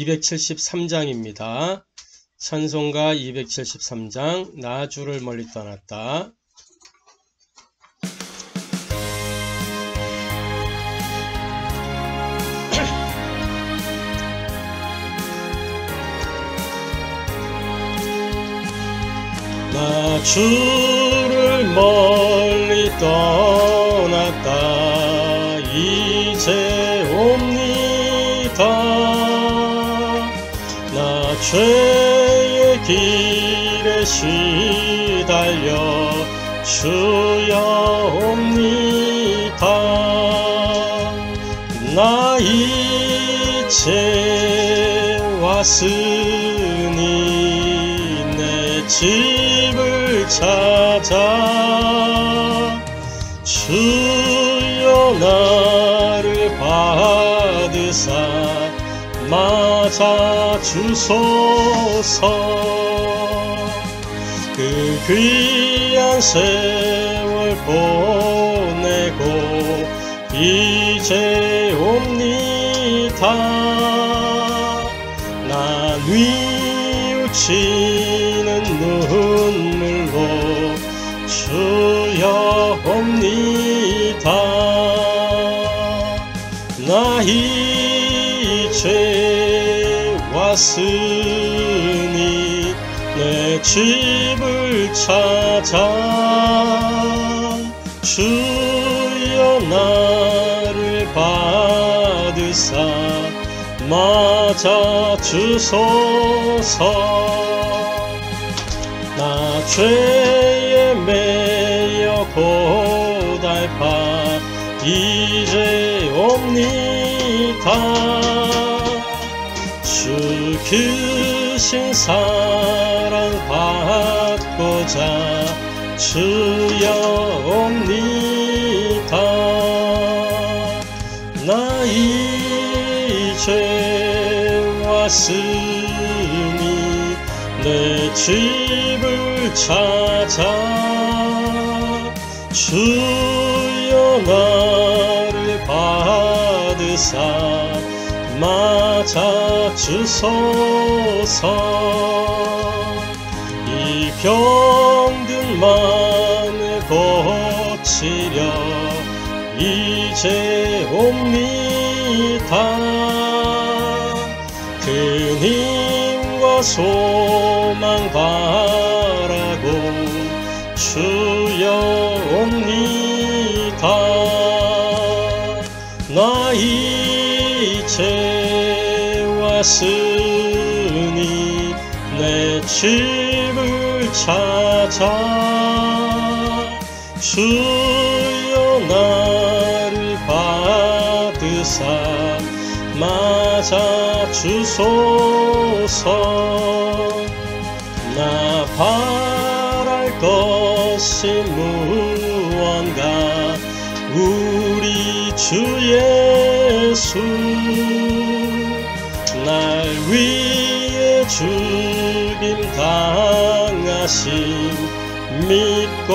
273장입니다. 찬송가 273장 나 주를 멀리 떠났다. 나 주를 멀리 떠났다. 이제 옵니다. 나 죄의 길에 시달려 주여 옵니다. 나 이제 왔으니 내 집을 찾아 주여 나를 받으사 맞아 주소서. 그 귀한 세월 보내고 이제 옵니다. 나 뉘우치는 눈물로 주여 옵니다. 나 이제 왔으니 내 집을 찾아 주여 나를 받으사 맞아 주소서. 나 죄에 매여 고달파 이제 옵니다. 주 크신 사랑 받고자 주여 옵니다. 나 이제 왔으니 내 집을 찾아 주여 나를 받으사 맞아 주소서. 이 병든 맘을 고치려 이제 옵니다. 그 힘과 소망 바라고 주여 옵니다. 나 이제 왔으니 내 집을 찾아 주여 나를 받으사 맞아 주소서. 나 바랄 것이 무언가 우리 주 예수 날 위해 죽임 당하심 믿고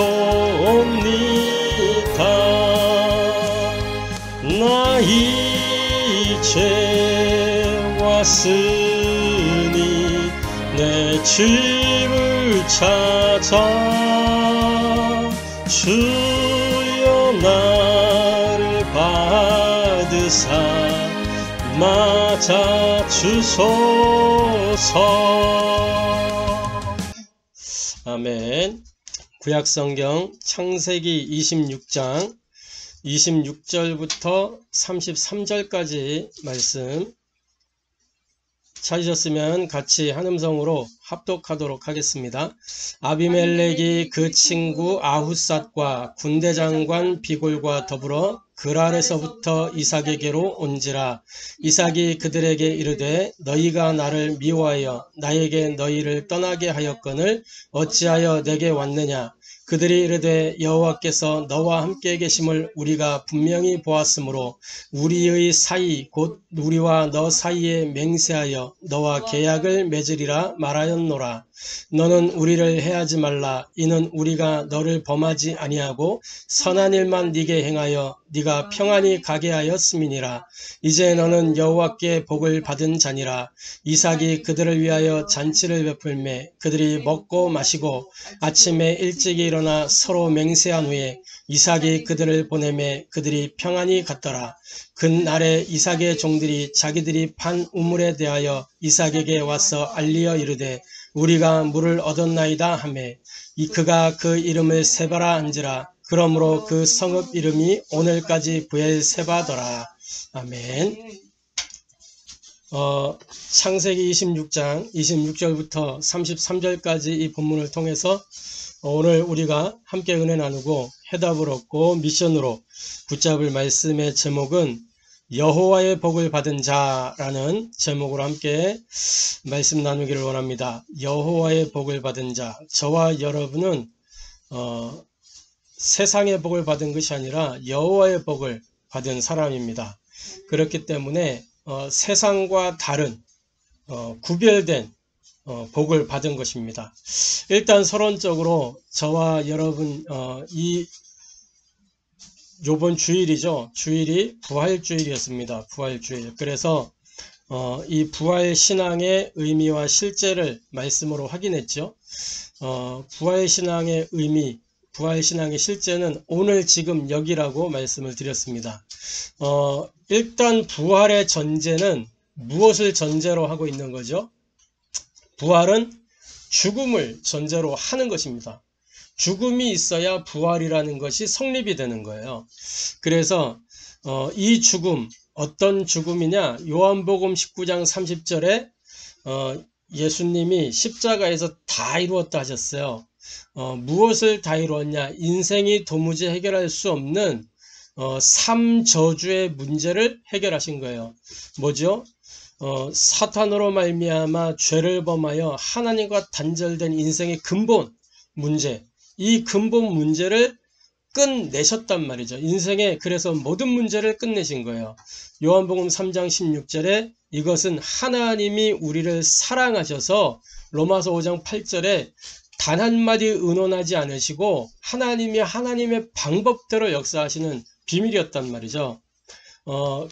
옵니다. 나 이제 왔으니 내 집을 찾아 주여 나를 받으사 맞아 주소서. 아멘. 구약성경 창세기 26장 26절부터 33절까지 말씀 찾으셨으면 같이 한음성으로 합독하도록 하겠습니다. 아비멜렉이 그 친구 아훗삿과 군대장관 비골과 더불어 그랄에서부터 이삭에게로 온지라. 이삭이 그들에게 이르되 너희가 나를 미워하여 나에게 너희를 떠나게 하였거늘 어찌하여 내게 왔느냐. 그들이 이르되 여호와께서 너와 함께 계심을 우리가 분명히 보았으므로 우리의 사이 곧 우리와 너 사이에 맹세하여 너와 계약을 맺으리라 말하였노라. 너는 우리를 해하지 말라. 이는 우리가 너를 범하지 아니하고 선한 일만 네게 행하여 네가 평안히 가게 하였음이니라. 이제 너는 여호와께 복을 받은 자니라. 이삭이 그들을 위하여 잔치를 베풀매 그들이 먹고 마시고 아침에 일찍 일어나 서로 맹세한 후에 이삭이 그들을 보내매 그들이 평안히 갔더라. 그날에 이삭의 종들이 자기들이 판 우물에 대하여 이삭에게 와서 알리어 이르되 우리가 물을 얻었나이다 하매 그가 그 이름을 세바라 한지라. 그러므로 그 성읍 이름이 오늘까지 브엘세바더라. 아멘. 창세기 26장 26절부터 33절까지 이 본문을 통해서 오늘 우리가 함께 은혜 나누고 해답을 얻고 미션으로 붙잡을 말씀의 제목은 여호와의 복을 받은 자라는 제목으로 함께 말씀 나누기를 원합니다. 여호와의 복을 받은 자. 저와 여러분은 세상의 복을 받은 것이 아니라 여호와의 복을 받은 사람입니다. 그렇기 때문에 세상과 다른 구별된 복을 받은 것입니다. 일단 서론적으로 저와 여러분 요번 주일이죠. 주일이 부활주일이었습니다. 부활주일. 그래서 이 부활신앙의 의미와 실제를 말씀으로 확인했죠. 부활신앙의 의미, 부활신앙의 실제는 오늘 지금 여기라고 말씀을 드렸습니다. 일단 부활의 전제는 무엇을 전제로 하고 있는 거죠? 부활은 죽음을 전제로 하는 것입니다. 죽음이 있어야 부활이라는 것이 성립이 되는 거예요. 그래서 이 죽음, 어떤 죽음이냐? 요한복음 19장 30절에 예수님이 십자가에서 다 이루었다 하셨어요. 무엇을 다 이루었냐? 인생이 도무지 해결할 수 없는 삼저주의 문제를 해결하신 거예요. 뭐죠? 사탄으로 말미암아 죄를 범하여 하나님과 단절된 인생의 근본 문제, 이 근본 문제를 끝내셨단 말이죠. 인생의 그래서 모든 문제를 끝내신 거예요. 요한복음 3장 16절에 이것은 하나님이 우리를 사랑하셔서 로마서 5장 8절에 단 한마디 의논하지 않으시고 하나님의 방법대로 역사하시는 비밀이었단 말이죠.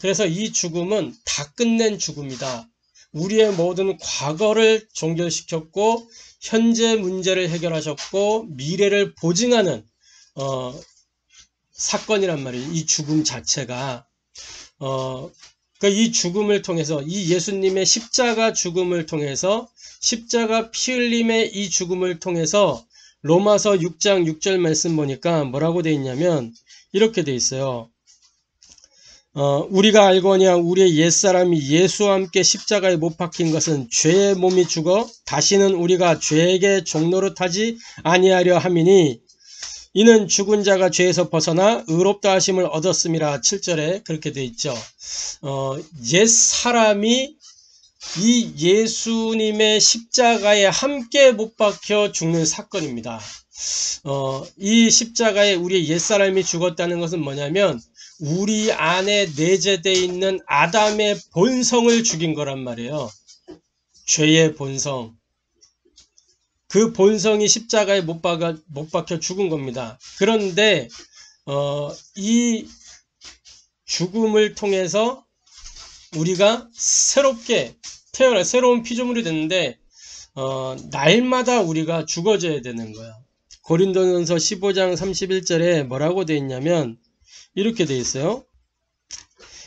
그래서 이 죽음은 다 끝낸 죽음이다. 우리의 모든 과거를 종결시켰고 현재 문제를 해결하셨고 미래를 보증하는 사건이란 말이에요. 이 죽음 자체가 이 죽음을 통해서 이 예수님의 십자가 죽음을 통해서 십자가 피 흘림의 이 죽음을 통해서 로마서 6장 6절 말씀 보니까 뭐라고 돼 있냐면 이렇게 돼 있어요. 우리가 알거니와 우리의 옛사람이 예수와 함께 십자가에 못 박힌 것은 죄의 몸이 죽어 다시는 우리가 죄에게 종노릇하지 아니하려 함이니 이는 죽은 자가 죄에서 벗어나 의롭다 하심을 얻었음이라. 7절에 그렇게 돼 있죠. 옛사람이 이 예수님의 십자가에 함께 못 박혀 죽는 사건입니다. 이 십자가에 우리의 옛사람이 죽었다는 것은 뭐냐면 우리 안에 내재되어 있는 아담의 본성을 죽인 거란 말이에요. 죄의 본성. 그 본성이 십자가에 못 박혀 죽은 겁니다. 그런데 이 죽음을 통해서 우리가 새롭게 태어나 새로운 피조물이 됐는데 날마다 우리가 죽어져야 되는 거야. 고린도전서 15장 31절에 뭐라고 되어 있냐면 이렇게 되어 있어요.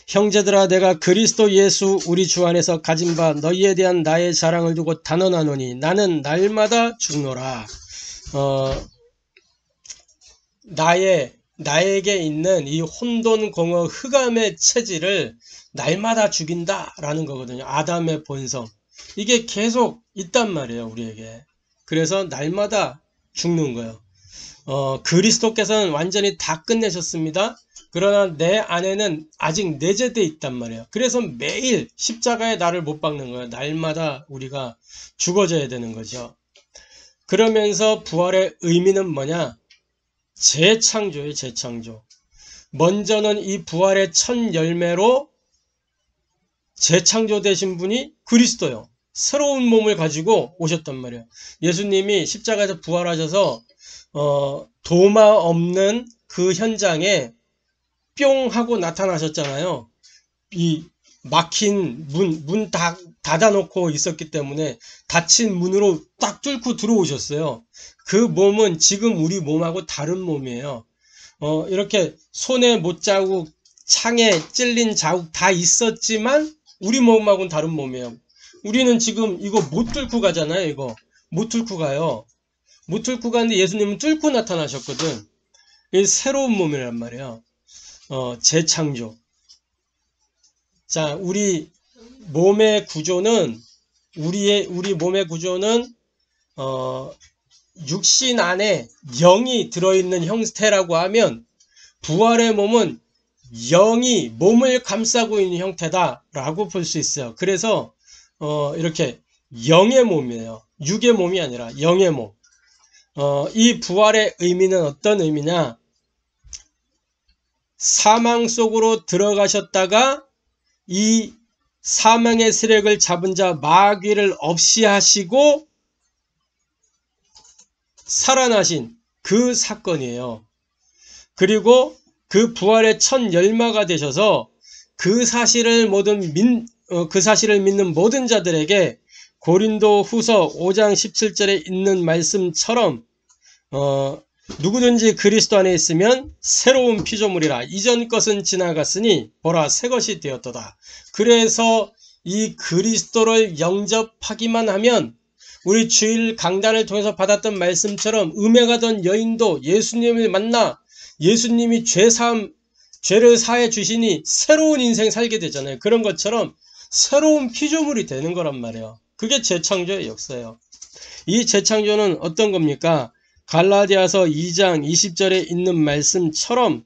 형제들아 내가 그리스도 예수 우리 주 안에서 가진 바 너희에 대한 나의 자랑을 두고 단언하노니 나는 날마다 죽노라. 나에게 있는 이 혼돈 공허 흑암의 체질을 날마다 죽인다라는 거거든요. 아담의 본성. 이게 계속 있단 말이에요, 우리에게. 그래서 날마다 죽는 거예요. 그리스도께서는 완전히 다 끝내셨습니다. 그러나 내 안에는 아직 내재되어 있단 말이에요. 그래서 매일 십자가에 나를 못 박는 거예요. 날마다 우리가 죽어져야 되는 거죠. 그러면서 부활의 의미는 뭐냐? 재창조예요, 재창조. 먼저는 이 부활의 첫 열매로 재창조되신 분이 그리스도요. 새로운 몸을 가지고 오셨단 말이에요. 예수님이 십자가에서 부활하셔서 도마 없는 그 현장에 뿅 하고 나타나셨잖아요. 이 막힌 문 닫아놓고 있었기 때문에 닫힌 문으로 딱 뚫고 들어오셨어요. 그 몸은 지금 우리 몸하고 다른 몸이에요. 이렇게 손에 못자국, 창에 찔린 자국 다 있었지만 우리 몸하고는 다른 몸이에요. 우리는 지금 이거 못 뚫고 가잖아요. 이거 못 뚫고 가요. 못 뚫고 가는데 예수님은 뚫고 나타나셨거든. 이 새로운 몸이란 말이에요. 재창조. 자, 우리 몸의 구조는 우리 몸의 구조는 육신 안에 영이 들어있는 형태라고 하면 부활의 몸은 영이 몸을 감싸고 있는 형태다라고 볼 수 있어요. 그래서 이렇게 영의 몸이에요. 육의 몸이 아니라 영의 몸. 이 부활의 의미는 어떤 의미냐? 사망 속으로 들어가셨다가 이 사망의 세력을 잡은 자 마귀를 없이 하시고 살아나신 그 사건이에요. 그리고 그 부활의 첫 열마가 되셔서 그 사실을 믿는 모든 자들에게 고린도 후서 5장 17절에 있는 말씀처럼 누구든지 그리스도 안에 있으면 새로운 피조물이라. 이전 것은 지나갔으니 보라 새 것이 되었도다. 그래서 이 그리스도를 영접하기만 하면 우리 주일 강단을 통해서 받았던 말씀처럼 음에 가던 여인도 예수님을 만나 예수님이 죄를 사해 주시니 새로운 인생 살게 되잖아요. 그런 것처럼 새로운 피조물이 되는 거란 말이에요. 그게 재창조의 역사예요. 이 재창조는 어떤 겁니까? 갈라디아서 2장 20절에 있는 말씀처럼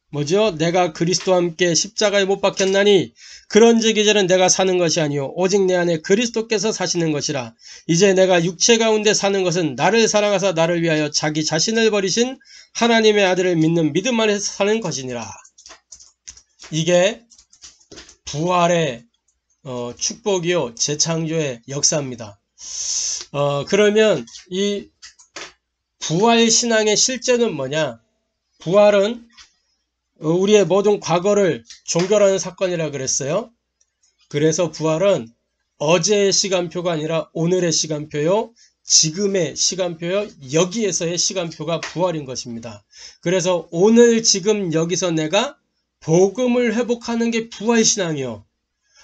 뭐죠? 내가 그리스도와 함께 십자가에 못 박혔나니 그런즉 이제는 내가 사는 것이 아니요 오직 내 안에 그리스도께서 사시는 것이라. 이제 내가 육체 가운데 사는 것은 나를 사랑하사 나를 위하여 자기 자신을 버리신 하나님의 아들을 믿는 믿음 안에서 사는 것이니라. 이게 부활의 축복이요 재창조의 역사입니다. 그러면 이 부활신앙의 실제는 뭐냐? 부활은 우리의 모든 과거를 종결하는 사건이라 그랬어요. 그래서 부활은 어제의 시간표가 아니라 오늘의 시간표요, 지금의 시간표요, 여기에서의 시간표가 부활인 것입니다. 그래서 오늘 지금 여기서 내가 복음을 회복하는 게 부활신앙이요.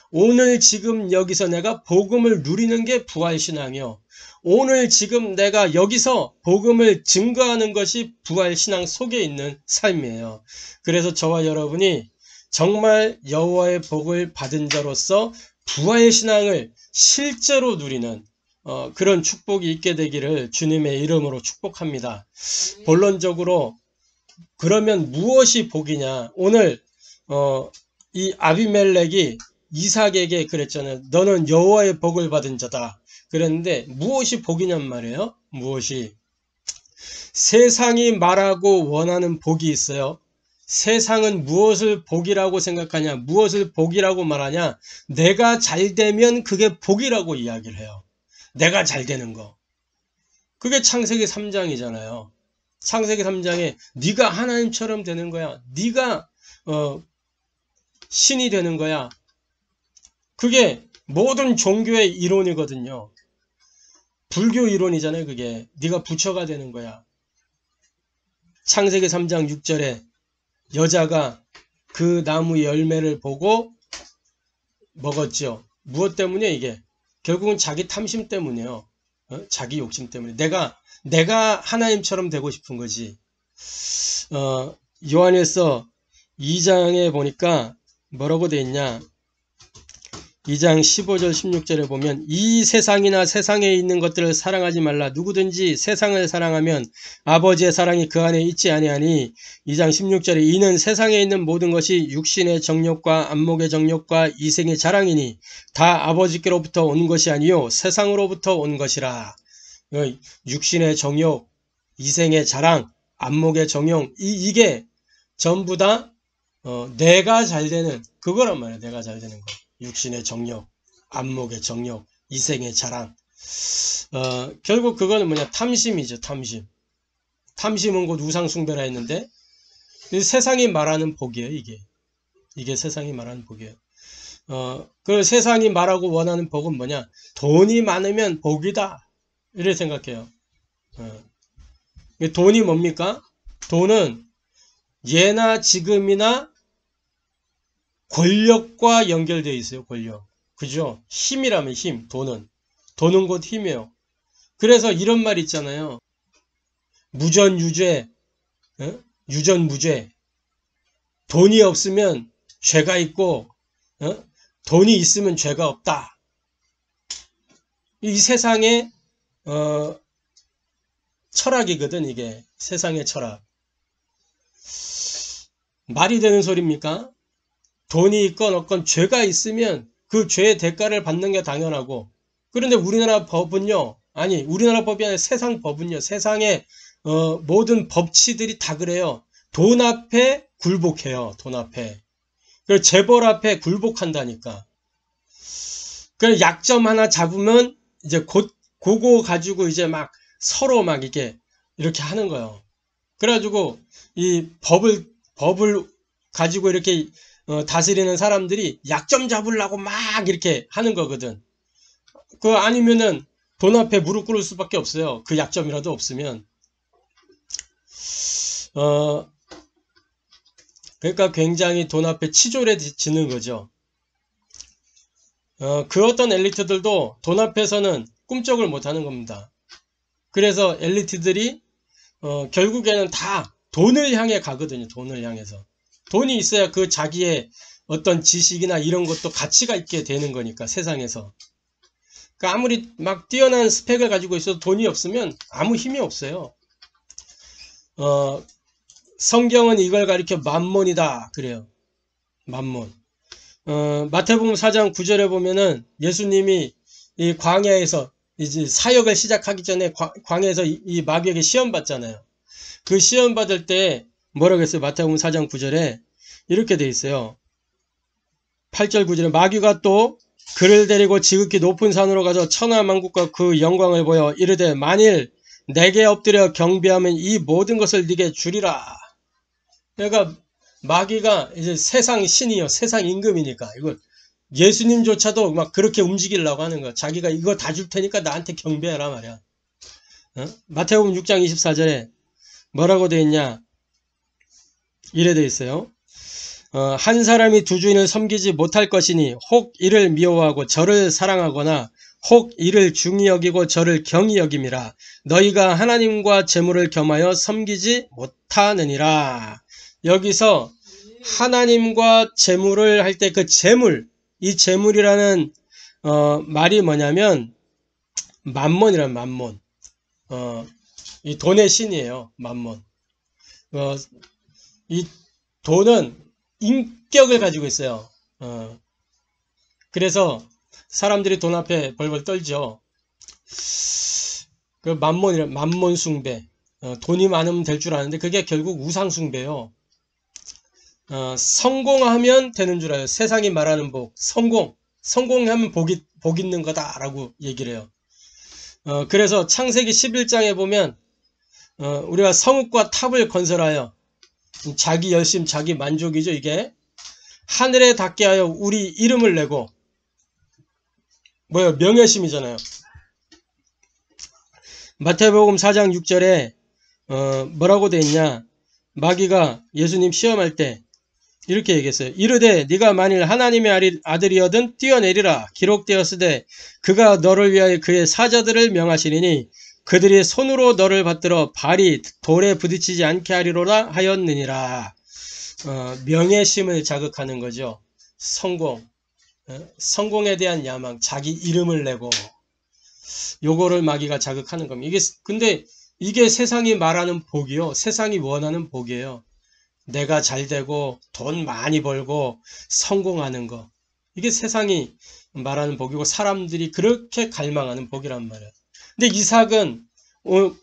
오늘 지금 여기서 내가 복음을 누리는 게 부활신앙이요. 오늘 지금 내가 여기서 복음을 증거하는 것이 부활신앙 속에 있는 삶이에요. 그래서 저와 여러분이 정말 여호와의 복을 받은 자로서 부활신앙을 실제로 누리는 그런 축복이 있게 되기를 주님의 이름으로 축복합니다. 본론적으로 그러면 무엇이 복이냐? 오늘 이 아비멜렉이 이삭에게 그랬잖아요. 너는 여호와의 복을 받은 자다. 그랬는데 무엇이 복이냔 말이에요. 무엇이? 세상이 말하고 원하는 복이 있어요. 세상은 무엇을 복이라고 생각하냐? 무엇을 복이라고 말하냐? 내가 잘 되면 그게 복이라고 이야기를 해요. 내가 잘 되는 거. 그게 창세기 3장이잖아요. 창세기 3장에 네가 하나님처럼 되는 거야. 네가 신이 되는 거야. 그게 모든 종교의 이론이거든요. 불교 이론이잖아요. 그게 네가 부처가 되는 거야. 창세기 3장 6절에 여자가 그 나무 열매를 보고 먹었죠. 무엇 때문에 이게? 결국은 자기 탐심 때문이에요. 자기 욕심 때문에. 내가 하나님처럼 되고 싶은 거지. 요한일서 2장에 보니까 뭐라고 돼 있냐? 2장 15절 16절에 보면 이 세상이나 세상에 있는 것들을 사랑하지 말라. 누구든지 세상을 사랑하면 아버지의 사랑이 그 안에 있지 아니하니. 2장 16절에 이는 세상에 있는 모든 것이 육신의 정욕과 안목의 정욕과 이생의 자랑이니 다 아버지께로부터 온 것이 아니요 세상으로부터 온 것이라. 육신의 정욕, 이생의 자랑, 안목의 정욕, 이게 전부 다 내가 잘 되는 그거란 말이에요. 내가 잘 되는 거. 육신의 정욕, 안목의 정욕, 이생의 자랑. 결국 그거는 뭐냐? 탐심이죠, 탐심. 탐심은 곧 우상숭배라 했는데, 세상이 말하는 복이에요, 이게. 이게 세상이 말하는 복이에요. 그 세상이 말하고 원하는 복은 뭐냐? 돈이 많으면 복이다. 이렇게 생각해요. 돈이 뭡니까? 돈은 예나 지금이나 권력과 연결되어 있어요, 권력. 그죠? 힘이라면 힘, 돈은. 돈은 곧 힘이에요. 그래서 이런 말 있잖아요. 무전유죄, 유전무죄. 돈이 없으면 죄가 있고, 돈이 있으면 죄가 없다. 이 세상의, 철학이거든, 이게. 세상의 철학. 말이 되는 소리입니까? 돈이 있건 없건 죄가 있으면 그 죄의 대가를 받는 게 당연하고, 그런데 우리나라 법은요, 아니, 우리나라 법이 아니라 세상 법은요, 세상의 모든 법치들이 다 그래요. 돈 앞에 굴복해요, 돈 앞에. 그리고 재벌 앞에 굴복한다니까. 그 약점 하나 잡으면 이제 그거 가지고 이제 막 서로 막 이렇게 하는 거예요. 그래가지고 이 법을 가지고 이렇게 다스리는 사람들이 약점 잡으려고 막 이렇게 하는 거거든. 그 아니면은 돈 앞에 무릎 꿇을 수밖에 없어요. 그 약점이라도 없으면. 그러니까 굉장히 돈 앞에 치졸해지는 거죠. 그 어떤 엘리트들도 돈 앞에서는 꿈쩍을 못하는 겁니다. 그래서 엘리트들이 결국에는 다 돈을 향해 가거든요. 돈을 향해서. 돈이 있어야 그 자기의 어떤 지식이나 이런 것도 가치가 있게 되는 거니까, 세상에서. 그러니까 아무리 막 뛰어난 스펙을 가지고 있어도 돈이 없으면 아무 힘이 없어요. 성경은 이걸 가리켜 만몬이다 그래요. 만몬. 마태복음 4장 9절에 보면은 예수님이 이 광야에서 이제 사역을 시작하기 전에 광야에서 이 마귀에게 시험 받잖아요. 그 시험 받을 때 뭐라고 했어요? 마태복음 4장 9절에 이렇게 돼 있어요. 8절 9절에 마귀가 또 그를 데리고 지극히 높은 산으로 가서 천하만국과 그 영광을 보여 이르되 만일 내게 엎드려 경배하면 이 모든 것을 네게 주리라. 그러니까 마귀가 이제 세상 신이요, 세상 임금이니까 이걸 예수님조차도 막 그렇게 움직이려고 하는 거야. 자기가 이거 다 줄 테니까 나한테 경배해라 말이야. 마태복음 6장 24절에 뭐라고 되어 있냐? 이래 되어 있어요. 한 사람이 두 주인을 섬기지 못할 것이니 혹 이를 미워하고 저를 사랑하거나 혹 이를 중히 여기고 저를 경히 여김이라. 너희가 하나님과 재물을 겸하여 섬기지 못하느니라. 여기서 하나님과 재물을 할 때 그 재물, 이 재물이라는 말이 뭐냐면 만몬이란 만몬. 이 돈의 신이에요. 만몬. 이 돈은 인격을 가지고 있어요. 그래서 사람들이 돈 앞에 벌벌 떨죠. 그 만몬이란 만몬 숭배. 돈이 많으면 될 줄 아는데 그게 결국 우상 숭배요. 성공하면 되는 줄 알아요. 세상이 말하는 복. 성공하면 복 있는 거다라고 얘기를 해요. 그래서 창세기 11장에 보면 우리가 성읍과 탑을 건설하여 자기 열심, 자기 만족이죠. 이게 하늘에 닿게 하여 우리 이름을 내고 뭐예요? 명예심이잖아요. 마태복음 4장 6절에 뭐라고 돼 있냐? 마귀가 예수님 시험할 때 이렇게 얘기했어요. 이르되 네가 만일 하나님의 아들이거든 뛰어내리라. 기록되었으되 그가 너를 위하여 그의 사자들을 명하시리니 그들이 손으로 너를 받들어 발이 돌에 부딪히지 않게 하리로라 하였느니라. 명예심을 자극하는 거죠. 성공에 대한 야망, 자기 이름을 내고 요거를 마귀가 자극하는 겁니다. 근데 이게 세상이 말하는 복이요. 세상이 원하는 복이에요. 내가 잘 되고 돈 많이 벌고 성공하는 거. 이게 세상이 말하는 복이고 사람들이 그렇게 갈망하는 복이란 말이에요. 근데 이삭은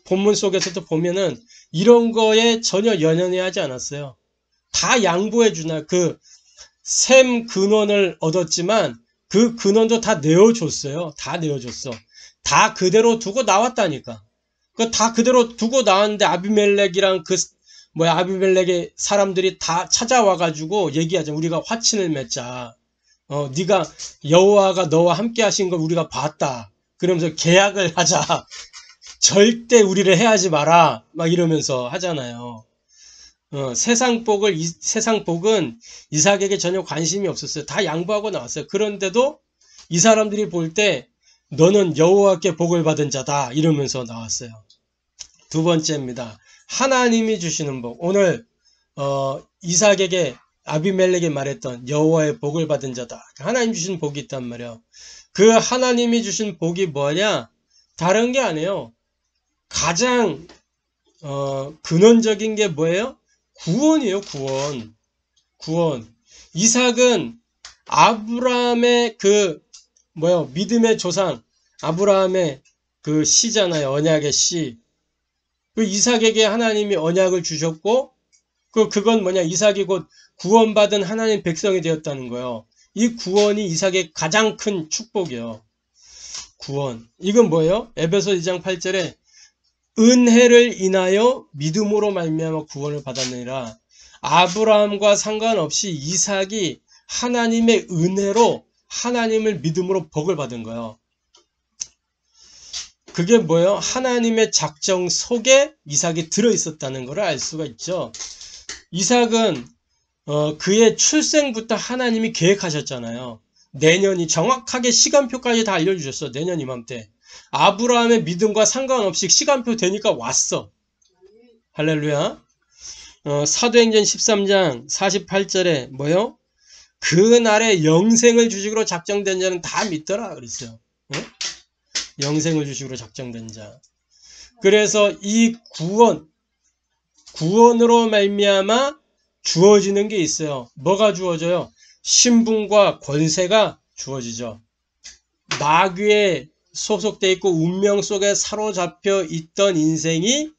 본문 속에서도 보면은 이런 거에 전혀 연연해하지 않았어요. 다 양보해 주나. 그 셈 근원을 얻었지만 그 근원도 다 내어줬어요. 다 내어줬어. 다 그대로 두고 나왔다니까. 그 다 그대로 두고 나왔는데 아비멜렉이랑 아비멜렉의 사람들이 다 찾아와가지고 얘기하자. 우리가 화친을 맺자. 네가 여호와가 너와 함께 하신 걸 우리가 봤다. 그러면서 계약을 하자. 절대 우리를 해하지 마라. 막 이러면서 하잖아요. 세상 복은 이삭에게 전혀 관심이 없었어요. 다 양보하고 나왔어요. 그런데도 이 사람들이 볼 때 너는 여호와께 복을 받은 자다 이러면서 나왔어요. 두 번째입니다. 하나님이 주시는 복. 오늘 이삭에게 아비멜렉이 말했던 여호와의 복을 받은 자다. 하나님 주신 복이 있단 말이에요. 그 하나님이 주신 복이 뭐냐? 다른 게 아니에요. 가장 근원적인 게 뭐예요? 구원이에요. 구원. 이삭은 아브라함의 믿음의 조상, 아브라함의 그 씨잖아요. 언약의 씨. 그 이삭에게 하나님이 언약을 주셨고, 그건 뭐냐? 이삭이 곧 구원받은 하나님 백성이 되었다는 거예요. 이 구원이 이삭의 가장 큰 축복이에요. 구원. 이건 뭐예요? 에베소 2장 8절에 은혜를 인하여 믿음으로 말미암아 구원을 받았느니라. 아브라함과 상관없이 이삭이 하나님의 은혜로 하나님을 믿음으로 복을 받은 거예요. 그게 뭐예요? 하나님의 작정 속에 이삭이 들어있었다는 것을 알 수가 있죠. 이삭은 그의 출생부터 하나님이 계획하셨잖아요. 내년이 정확하게 시간표까지 다 알려주셨어. 내년 이맘때. 아브라함의 믿음과 상관없이 시간표 되니까 왔어. 할렐루야. 사도행전 13장 48절에 뭐요? 그날에 영생을 주식으로 작정된 자는 다 믿더라 그랬어요. 영생을 주식으로 작정된 자. 그래서 이 구원으로 말미암아 주어지는 게 있어요. 뭐가 주어져요? 신분과 권세가 주어지죠. 마귀에 소속되어 있고 운명 속에 사로잡혀 있던 인생이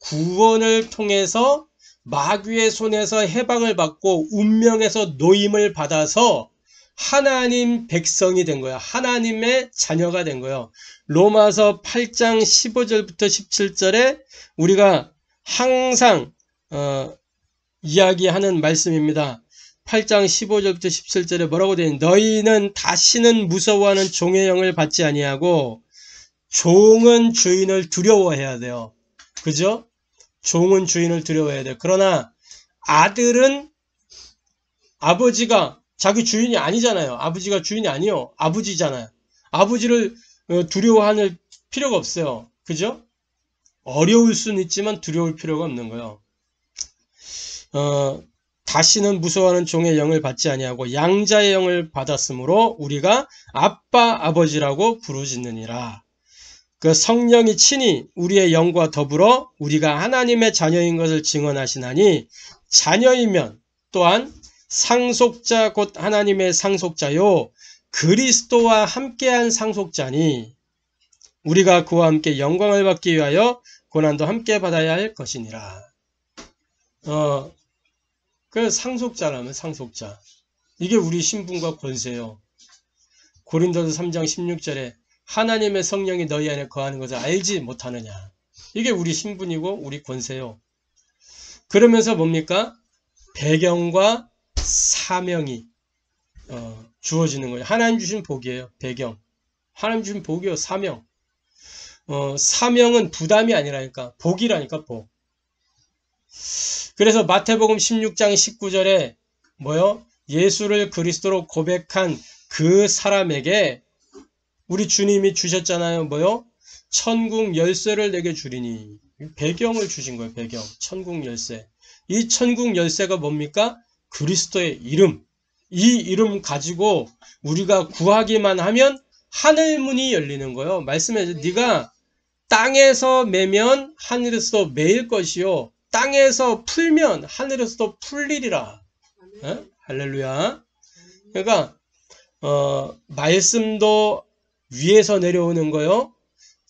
구원을 통해서 마귀의 손에서 해방을 받고 운명에서 노임을 받아서 하나님 백성이 된 거야. 하나님의 자녀가 된 거예요. 로마서 8장 15절부터 17절에 우리가 항상 이야기하는 말씀입니다. 8장 15절부터 17절에 뭐라고 되어 있는지, 너희는 다시는 무서워하는 종의 영을 받지 아니하고 종은 주인을 두려워해야 돼요. 그죠? 종은 주인을 두려워해야 돼요. 그러나 아들은 아버지가 자기 주인이 아니잖아요. 아버지가 주인이 아니요. 아버지잖아요. 아버지를 두려워할 필요가 없어요. 그죠? 어려울 수는 있지만 두려울 필요가 없는 거예요. 다시는 무서워하는 종의 영을 받지 아니하고 양자의 영을 받았으므로 우리가 아빠 아버지라고 부르짖느니라. 그 성령이 친히 우리의 영과 더불어 우리가 하나님의 자녀인 것을 증언하시나니 자녀이면 또한 상속자 곧 하나님의 상속자요 그리스도와 함께한 상속자니 우리가 그와 함께 영광을 받기 위하여 고난도 함께 받아야 할 것이니라. 그 상속자라면 상속자. 이게 우리 신분과 권세요. 고린도서 3장 16절에 하나님의 성령이 너희 안에 거하는 것을 알지 못하느냐. 이게 우리 신분이고 우리 권세요. 그러면서 뭡니까? 배경과 사명이 주어지는 거예요. 하나님 주신 복이에요. 배경. 하나님 주신 복이요. 사명. 사명은 부담이 아니라니까. 복이라니까 복. 그래서 마태복음 16장 19절에 뭐요? 예수를 그리스도로 고백한 그 사람에게 우리 주님이 주셨잖아요. 뭐요? 천국 열쇠를 내게 주리니. 배경을 주신 거예요. 배경. 천국 열쇠. 이 천국 열쇠가 뭡니까? 그리스도의 이름. 이 이름 가지고 우리가 구하기만 하면 하늘문이 열리는 거예요. 말씀해서 네가 땅에서 매면 하늘에서도 매일 것이요. 땅에서 풀면 하늘에서도 풀리리라. 할렐루야. 그러니까 말씀도 위에서 내려오는 거요.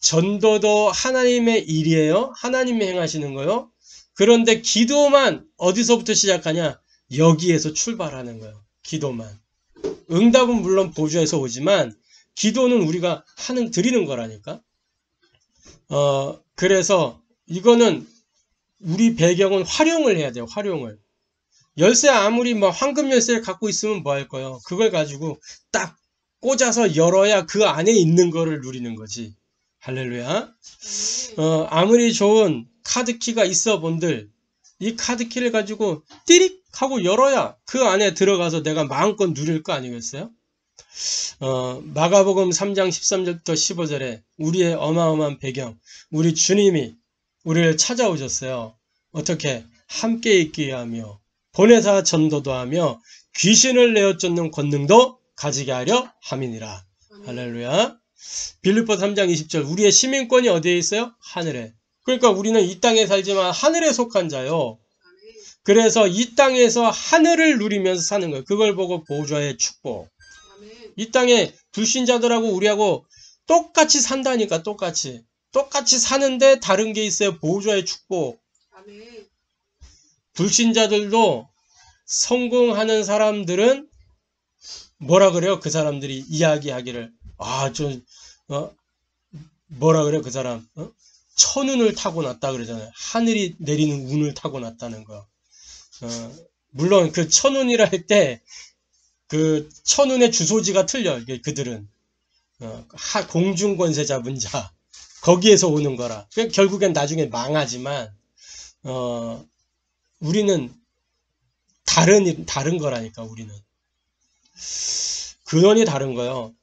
전도도 하나님의 일이에요. 하나님이 행하시는 거요. 그런데 기도만 어디서부터 시작하냐? 여기에서 출발하는 거예요. 기도만. 응답은 물론 보좌에서 오지만 기도는 우리가 드리는 거라니까. 그래서 이거는 우리 배경은 활용을 해야 돼요. 활용을. 열쇠 아무리 뭐 황금 열쇠를 갖고 있으면 뭐 할 거예요. 그걸 가지고 딱 꽂아서 열어야 그 안에 있는 거를 누리는 거지. 할렐루야. 아무리 좋은 카드키가 있어 본들 이 카드키를 가지고 띠릭 하고 열어야 그 안에 들어가서 내가 마음껏 누릴 거 아니겠어요? 마가복음 3장 13절부터 15절에 우리의 어마어마한 배경, 우리 주님이 우리를 찾아오셨어요. 어떻게? 함께 있게 하며 보내사 전도도 하며 귀신을 내어 쫓는 권능도 가지게 하려 함이니라. 할렐루야. 빌립보 3장 20절 우리의 시민권이 어디에 있어요? 하늘에. 그러니까 우리는 이 땅에 살지만 하늘에 속한 자요. 그래서 이 땅에서 하늘을 누리면서 사는 거예요. 그걸 보고 보좌의 축복. 이 땅에 불신자들하고 우리하고 똑같이 산다니까. 똑같이 사는데 다른 게 있어요. 보좌의 축복. 불신자들도 성공하는 사람들은 뭐라 그래요? 그 사람들이 이야기하기를 뭐라 그래요? 그 사람 천운을 타고났다 그러잖아요. 하늘이 내리는 운을 타고났다는 거. 물론 그 천운이라 할 때 그 천운의 주소지가 틀려. 그들은 공중권세 잡은 자 거기에서 오는 거라. 결국엔 나중에 망하지만 우리는 다른 거라니까. 우리는 근원이 다른 거예요.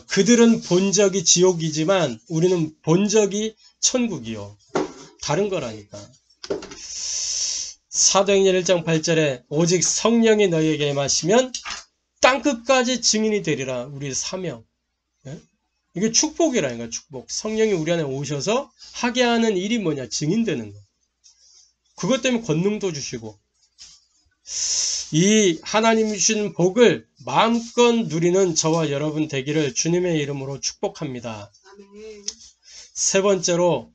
그들은 본적이 지옥이지만 우리는 본적이 천국이요. 다른 거라니까. 사도행전 1장 8절에 오직 성령이 너희에게 임하시면 땅끝까지 증인이 되리라. 우리의 사명. 이게 축복이라니까. 축복. 성령이 우리 안에 오셔서 하게 하는 일이 뭐냐? 증인되는 거. 그것 때문에 권능도 주시고 이 하나님이 주신 복을 마음껏 누리는 저와 여러분 되기를 주님의 이름으로 축복합니다. 세 번째로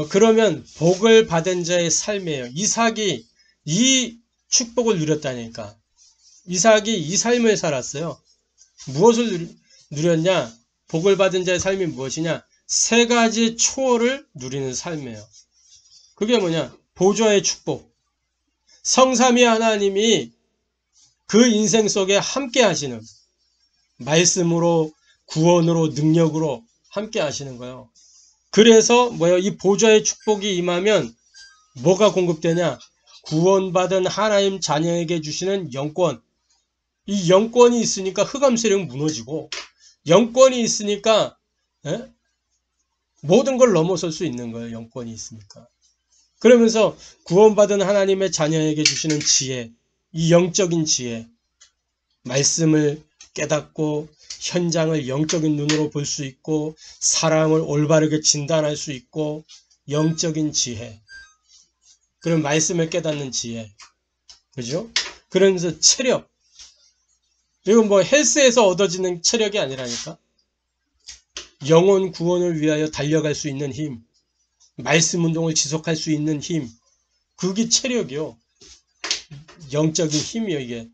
그러면 복을 받은 자의 삶이에요. 이삭이 이 축복을 누렸다니까. 이삭이 이 삶을 살았어요. 무엇을 누렸냐? 복을 받은 자의 삶이 무엇이냐? 세 가지 초월을 누리는 삶이에요. 그게 뭐냐? 보좌의 축복. 성삼위 하나님이 그 인생 속에 함께 하시는, 말씀으로, 구원으로, 능력으로 함께 하시는 거예요. 그래서 이 보좌의 축복이 임하면 뭐가 공급되냐? 구원받은 하나님 자녀에게 주시는 영권. 이 영권이 있으니까 흑암 세력은 무너지고, 영권이 있으니까 모든 걸 넘어설 수 있는 거예요. 영권이 있으니까. 그러면서 구원받은 하나님의 자녀에게 주시는 지혜, 이 영적인 지혜, 말씀을 깨닫고 현장을 영적인 눈으로 볼 수 있고 사람을 올바르게 진단할 수 있고 영적인 지혜, 그런 말씀을 깨닫는 지혜, 그죠? 그러면서 체력, 이건 헬스에서 얻어지는 체력이 아니라니까. 영혼 구원을 위하여 달려갈 수 있는 힘, 말씀 운동을 지속할 수 있는 힘, 그게 체력이요. 영적인 힘이요. 이게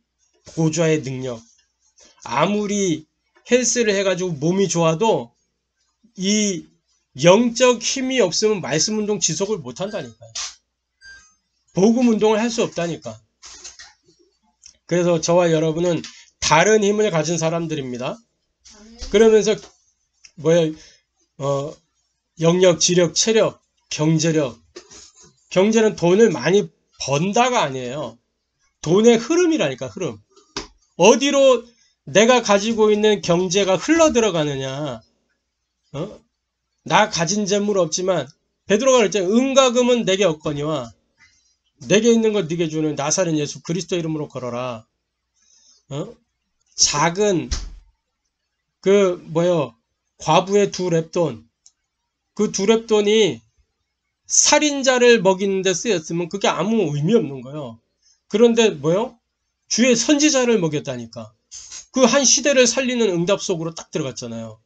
보좌의 능력. 아무리 헬스를 해가지고 몸이 좋아도 이 영적 힘이 없으면 말씀 운동 지속을 못한다니까요. 복음 운동을 할 수 없다니까. 그래서 저와 여러분은 다른 힘을 가진 사람들입니다. 그러면서 영력, 지력, 체력, 경제력. 경제는 돈을 많이 번다가 아니에요. 돈의 흐름이라니까. 흐름. 어디로 내가 가지고 있는 경제가 흘러 들어가느냐. 나 가진 재물 없지만 베드로가 그랬잖아요. 은과 금은 내게 없거니와 내게 있는 것 네게 주는 나사렛 예수 그리스도 이름으로 걸어라. 작은 과부의 2렙돈, 그 2렙돈이 살인자를 먹이는 데 쓰였으면 그게 아무 의미 없는 거예요. 그런데 주의 선지자를 먹였다니까. 그 한 시대를 살리는 응답 속으로 딱 들어갔잖아요.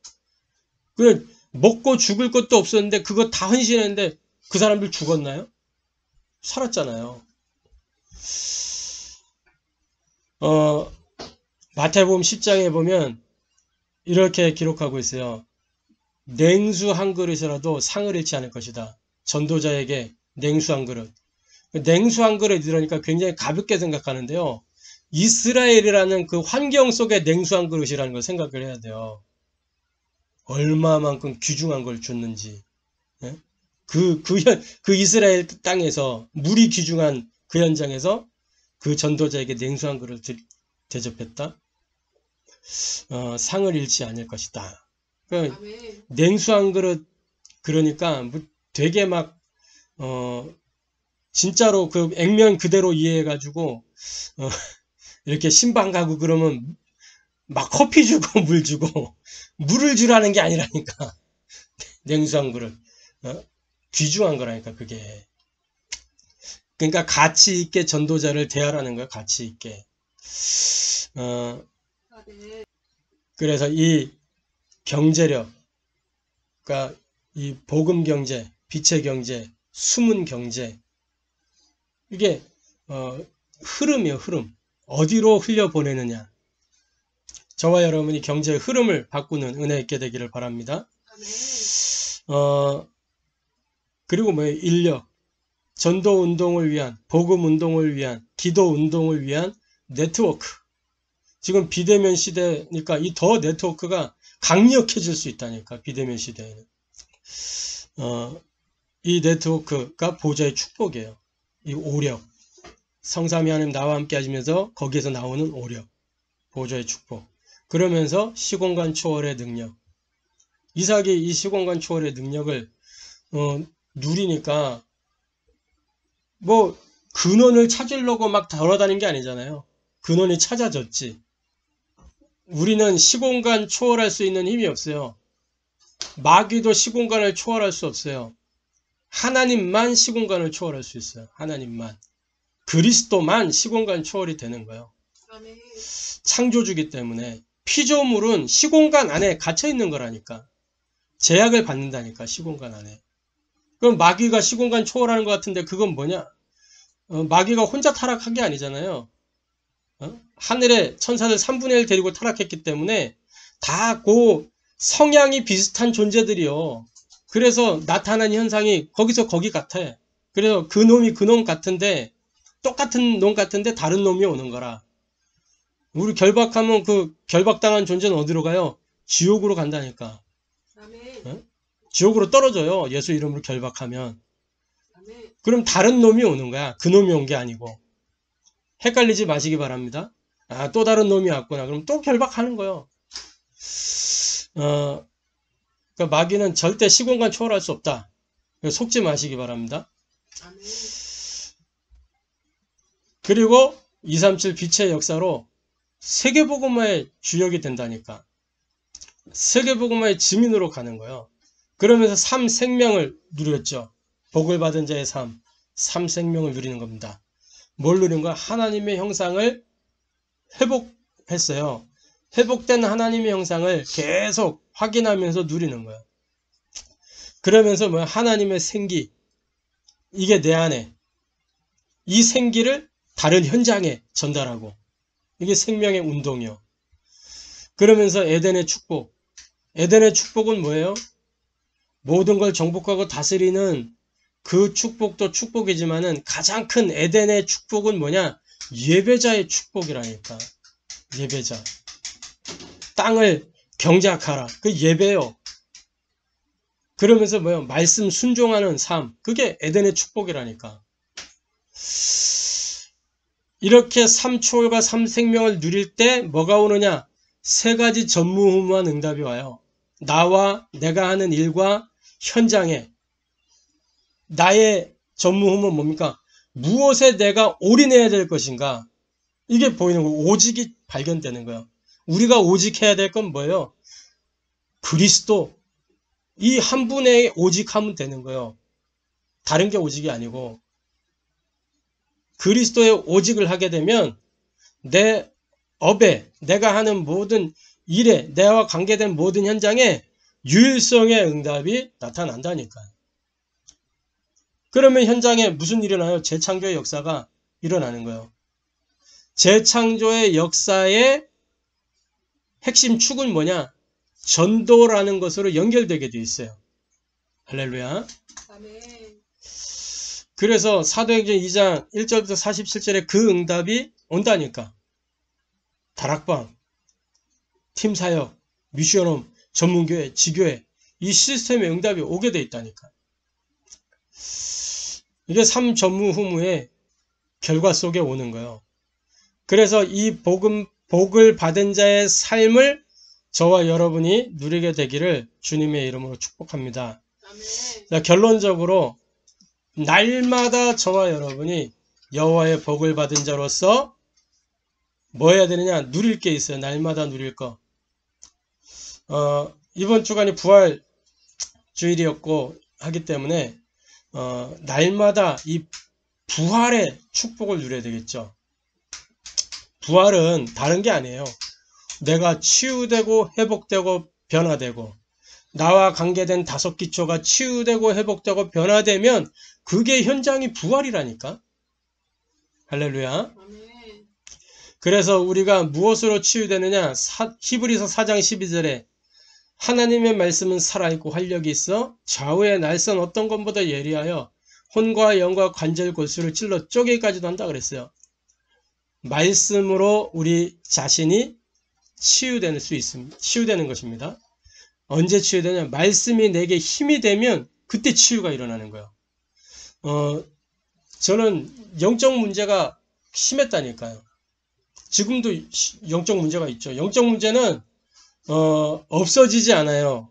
먹고 죽을 것도 없었는데 그거 다 헌신했는데 그 사람들 죽었나요? 살았잖아요. 마태복음 10장에 보면 이렇게 기록하고 있어요. 냉수 한 그릇이라도 상을 잃지 않을 것이다. 전도자에게 냉수 한 그릇. 냉수 한 그릇 이러니까 굉장히 가볍게 생각하는데요. 이스라엘이라는 그 환경 속에 냉수 한 그릇이라는 걸 생각을 해야 돼요. 얼마만큼 귀중한 걸 줬는지. 예? 그 이스라엘 땅에서 물이 귀중한 그 현장에서 그 전도자에게 냉수 한 그릇을 대접했다. 상을 잃지 않을 것이다. 그러니까 냉수 한 그릇 그러니까 되게 막 진짜로 그 액면 그대로 이해해가지고 이렇게 신방 가고 그러면 막 커피 주고 물 주고 물을 주라는 게 아니라니까. 냉수 한 그릇 귀중한 거라니까 그게. 그러니까 가치 있게 전도자를 대하라는 거야. 가치 있게. 그래서 이 경제력, 그러니까 이 복음 경제, 빛의 경제, 숨은 경제, 이게 흐름이에요. 흐름. 어디로 흘려보내느냐. 저와 여러분이 경제의 흐름을 바꾸는 은혜 있게 되기를 바랍니다. 그리고 인력, 전도 운동을 위한, 복음 운동을 위한, 기도 운동을 위한 네트워크. 지금 비대면 시대니까 이 더 네트워크가 강력해질 수 있다니까. 비대면 시대에는. 이 네트워크가 보좌의 축복이에요. 이 오력. 성삼위 하나님 나와 함께 하시면서 거기에서 나오는 오력. 보좌의 축복. 그러면서 시공간 초월의 능력. 이삭이 이 시공간 초월의 능력을 누리니까 근원을 찾으려고 막 돌아다닌 게 아니잖아요. 근원이 찾아졌지. 우리는 시공간 초월할 수 있는 힘이 없어요. 마귀도 시공간을 초월할 수 없어요. 하나님만 시공간을 초월할 수 있어요. 하나님만. 그리스도만 시공간 초월이 되는 거예요. 창조주기 때문에 피조물은 시공간 안에 갇혀 있는 거라니까. 제약을 받는다니까. 시공간 안에. 그럼 마귀가 시공간 초월하는 것 같은데 그건 뭐냐? 마귀가 혼자 타락한 게 아니잖아요. 하늘의 천사들 3분의 1 데리고 타락했기 때문에 다 그 성향이 비슷한 존재들이요. 그래서 나타난 현상이 거기서 거기 같아. 그래서 그 놈이 그 놈 같은데 똑같은 놈 같은데 다른 놈이 오는 거라. 우리 결박하면 그 결박당한 존재는 어디로 가요? 지옥으로 간다니까. 지옥으로 떨어져요. 예수 이름으로 결박하면. 그럼 다른 놈이 오는 거야. 그 놈이 온 게 아니고. 헷갈리지 마시기 바랍니다. 또 다른 놈이 왔구나. 그럼 또 결박하는 거예요. 그러니까 마귀는 절대 시공간 초월할 수 없다. 속지 마시기 바랍니다. 그리고 237 빛의 역사로 세계복음화의 주역이 된다니까. 세계복음화의 증인으로 가는 거예요. 그러면서 3생명을 누렸죠. 복을 받은 자의 삶, 3생명을 누리는 겁니다. 뭘 누린 거야? 하나님의 형상을 회복했어요. 회복된 하나님의 형상을 계속 확인하면서 누리는 거예요. 그러면서 하나님의 생기, 이게 내 안에, 이 생기를 다른 현장에 전달하고, 이게 생명의 운동이요. 그러면서 에덴의 축복. 에덴의 축복은 뭐예요? 모든 걸 정복하고 다스리는 그 축복도 축복이지만은 가장 큰 에덴의 축복은 뭐냐? 예배자의 축복이라니까. 예배자. 땅을 경작하라. 그 예배요. 그러면서 말씀 순종하는 삶. 그게 에덴의 축복이라니까. 이렇게 3초월과 3생명을 누릴 때 뭐가 오느냐? 3가지 전무후무한 응답이 와요. 나와 내가 하는 일과 현장에. 나의 전무후무는 뭡니까? 무엇에 내가 올인해야 될 것인가? 이게 보이는 거예요. 오직이 발견되는 거예요. 우리가 오직해야 될 건 뭐예요? 그리스도. 이 한 분에 오직하면 되는 거예요. 다른 게 오직이 아니고. 그리스도의 오직을 하게 되면 내 업에, 내가 하는 모든 일에, 내와 관계된 모든 현장에 유일성의 응답이 나타난다니까요. 그러면 현장에 무슨 일이 일어나요? 재창조의 역사가 일어나는 거예요. 재창조의 역사에 핵심 축은 뭐냐? 전도라는 것으로 연결되게 되어 있어요. 할렐루야. 아멘. 그래서 사도행전 2장 1절부터 47절에 그 응답이 온다니까. 다락방, 팀사역, 미션홈, 전문교회, 지교회, 이 시스템의 응답이 오게 돼 있다니까. 이게 3전무후무의 결과 속에 오는 거예요. 그래서 이 복을 받은 자의 삶을 저와 여러분이 누리게 되기를 주님의 이름으로 축복합니다. 아멘. 자, 결론적으로 날마다 저와 여러분이 여호와의 복을 받은 자로서 뭐 해야 되느냐? 누릴 게 있어요. 날마다 누릴 거. 이번 주간이 부활 주일이었고 하기 때문에 날마다 이 부활의 축복을 누려야 되겠죠. 부활은 다른 게 아니에요. 내가 치유되고 회복되고 변화되고 나와 관계된 5기초가 치유되고 회복되고 변화되면 그게 현장이 부활이라니까. 할렐루야. 아멘. 그래서 우리가 무엇으로 치유되느냐? 히브리서 4장 12절에 하나님의 말씀은 살아있고 활력이 있어 좌우의 날선 어떤 것보다 예리하여 혼과 영과 관절 골수를 찔러 쪼개기까지도 한다 그랬어요. 말씀으로 우리 자신이 치유될 수 있습니다. 치유되는 것입니다. 언제 치유되냐? 말씀이 내게 힘이 되면 그때 치유가 일어나는 거예요. 저는 영적 문제가 심했다니까요. 지금도 영적 문제가 있죠. 영적 문제는 없어지지 않아요.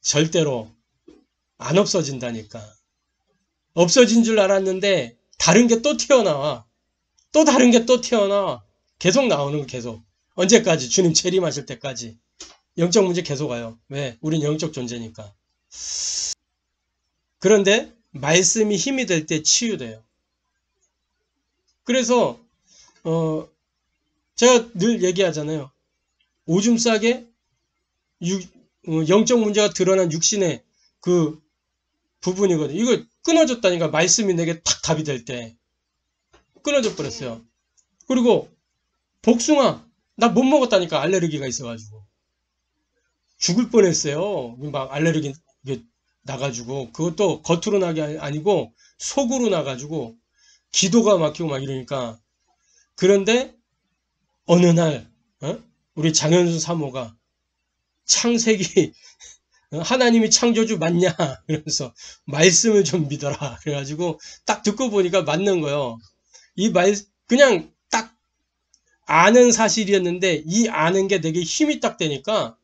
절대로 안 없어진다니까. 없어진 줄 알았는데 다른 게 또 튀어나와. 또 다른 게 또 튀어나와. 계속 나오는 거 계속. 언제까지? 주님 재림하실 때까지. 영적 문제 계속 와요. 왜? 우린 영적 존재니까. 그런데 말씀이 힘이 될 때 치유돼요. 그래서 제가 늘 얘기하잖아요. 오줌 싸게 영적 문제가 드러난 육신의 그 부분이거든요. 이거 끊어졌다니까. 말씀이 내게 탁 답이 될 때 끊어져 버렸어요. 그리고 복숭아 나 못 먹었다니까. 알레르기가 있어가지고 죽을 뻔했어요. 막 알레르기 나가지고 그것도 겉으로 나게 아니고 속으로 나가지고 기도가 막히고 막 이러니까. 그런데 어느 날 우리 장현수 사모가 창세기 하나님이 창조주 맞냐? 그러면서 말씀을 좀 믿어라. 그래가지고 딱 듣고 보니까 맞는 거예요. 그냥 딱 아는 사실이었는데 이 아는 게 되게 힘이 딱 되니까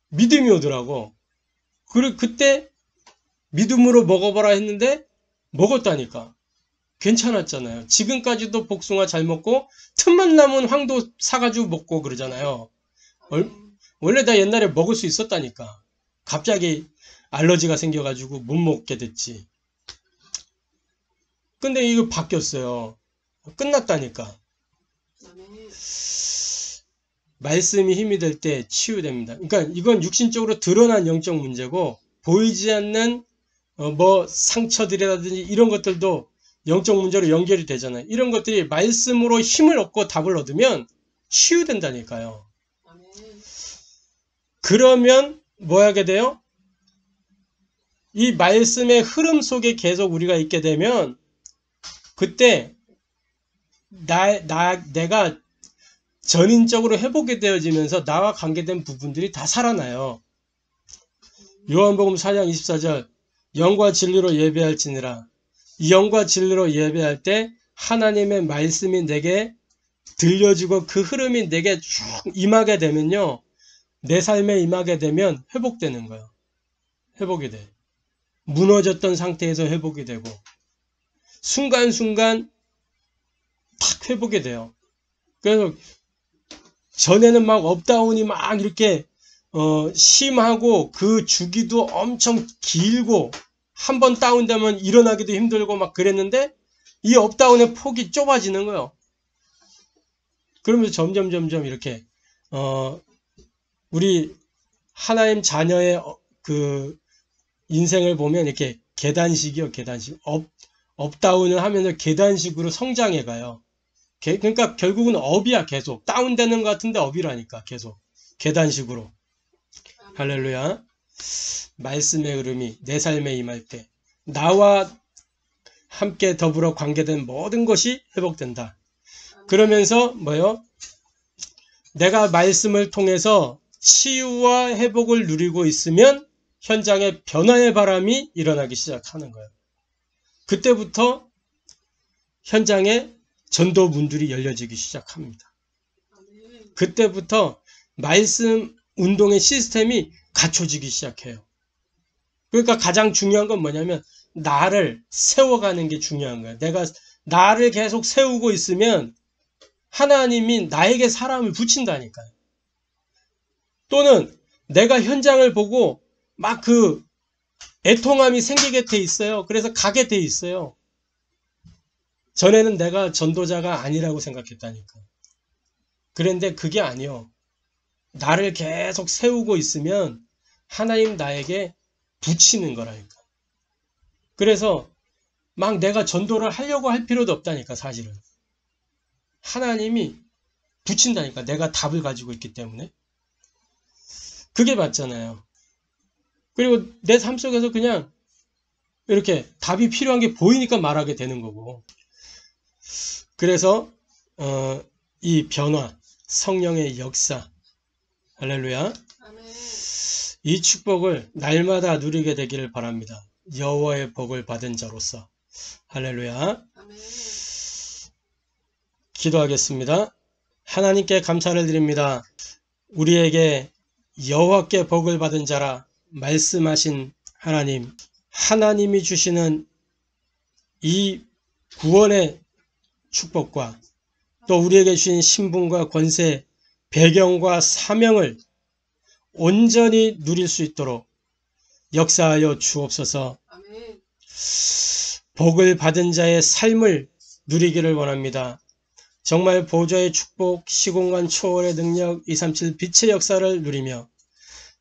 믿음이 오더라고. 그리고 그때 믿음으로 먹어보라 했는데 먹었다니까. 괜찮았잖아요. 지금까지도 복숭아 잘 먹고 틈만 나면 황도 사가지고 먹고 그러잖아요. 원래 나 옛날에 먹을 수 있었다니까. 갑자기 알러지가 생겨가지고 못 먹게 됐지. 근데 이거 바뀌었어요. 끝났다니까. 말씀이 힘이 될 때 치유됩니다. 그러니까 이건 육신적으로 드러난 영적 문제고 보이지 않는 뭐 상처들이라든지 이런 것들도 영적 문제로 연결이 되잖아요. 이런 것들이 말씀으로 힘을 얻고 답을 얻으면 치유된다니까요. 그러면 뭐 하게 돼요? 이 말씀의 흐름 속에 계속 우리가 있게 되면 그때 내가 전인적으로 회복이 되어지면서 나와 관계된 부분들이 다 살아나요. 요한복음 4장 24절 영과 진리로 예배할지니라. 이 영과 진리로 예배할 때 하나님의 말씀이 내게 들려지고 그 흐름이 내게 쭉 임하게 되면요. 내 삶에 임하게 되면 회복되는 거예요. 회복이 돼. 무너졌던 상태에서 회복이 되고 순간순간 탁 회복이 돼요. 그래서 전에는 막 업다운이 막 이렇게 심하고 그 주기도 엄청 길고 한 번 다운되면 일어나기도 힘들고 막 그랬는데 이 업다운의 폭이 좁아지는 거예요. 그러면서 점점 이렇게 우리 하나님 자녀의 그 인생을 보면 이렇게 계단식이요. 계단식. 업다운을 하면서 계단식으로 성장해 가요. 그러니까 결국은 업이야. 계속 다운되는 것 같은데 업이라니까. 계속 계단식으로. 할렐루야. 말씀의 흐름이 내 삶에 임할 때 나와 함께 더불어 관계된 모든 것이 회복된다. 그러면서 뭐요? 내가 말씀을 통해서 치유와 회복을 누리고 있으면 현장에 변화의 바람이 일어나기 시작하는 거예요. 그때부터 현장에 전도 문들이 열려지기 시작합니다. 그때부터 말씀 운동의 시스템이 갖춰지기 시작해요. 그러니까 가장 중요한 건 뭐냐면 나를 세워가는 게 중요한 거예요. 내가 나를 계속 세우고 있으면 하나님이 나에게 사람을 붙인다니까요. 또는 내가 현장을 보고 막 그 애통함이 생기게 돼 있어요. 그래서 가게 돼 있어요. 전에는 내가 전도자가 아니라고 생각했다니까. 그런데 그게 아니요. 나를 계속 세우고 있으면 하나님 나에게 붙이는 거라니까. 그래서 막 내가 전도를 하려고 할 필요도 없다니까, 사실은. 하나님이 붙인다니까. 내가 답을 가지고 있기 때문에. 그게 맞잖아요. 그리고 내 삶 속에서 그냥 이렇게 답이 필요한 게 보이니까 말하게 되는 거고. 그래서 이 변화, 성령의 역사, 할렐루야. 아멘. 이 축복을 날마다 누리게 되기를 바랍니다. 여호와의 복을 받은 자로서. 할렐루야. 아멘. 기도하겠습니다. 하나님께 감사를 드립니다. 우리에게 여호와께 복을 받은 자라 말씀하신 하나님, 하나님이 주시는 이 구원의 축복과 또 우리에게 주신 신분과 권세, 배경과 사명을 온전히 누릴 수 있도록 역사하여 주옵소서. 아멘. 복을 받은 자의 삶을 누리기를 원합니다. 정말 보좌의 축복, 시공간 초월의 능력, 237 빛의 역사를 누리며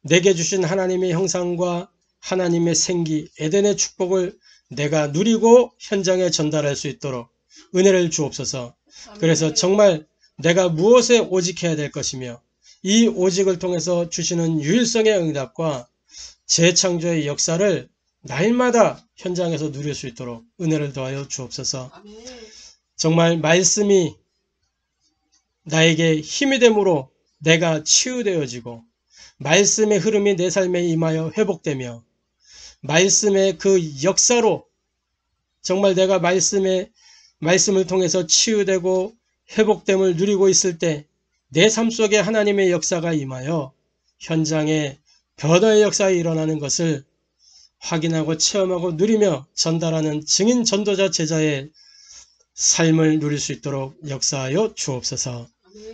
내게 주신 하나님의 형상과 하나님의 생기, 에덴의 축복을 내가 누리고 현장에 전달할 수 있도록 은혜를 주옵소서. 그래서 정말 내가 무엇에 오직해야 될 것이며 이 오직을 통해서 주시는 유일성의 응답과 재창조의 역사를 날마다 현장에서 누릴 수 있도록 은혜를 더하여 주옵소서. 정말 말씀이 나에게 힘이 되므로 내가 치유되어지고 말씀의 흐름이 내 삶에 임하여 회복되며 말씀의 그 역사로 정말 내가 말씀을 통해서 치유되고 회복됨을 누리고 있을 때 내 삶 속에 하나님의 역사가 임하여 현장에 변화의 역사가 일어나는 것을 확인하고 체험하고 누리며 전달하는 증인 전도자 제자의 삶을 누릴 수 있도록 역사하여 주옵소서.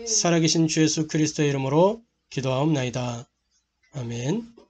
살아계신 주 예수 그리스도의 이름으로 기도하옵나이다. 아멘.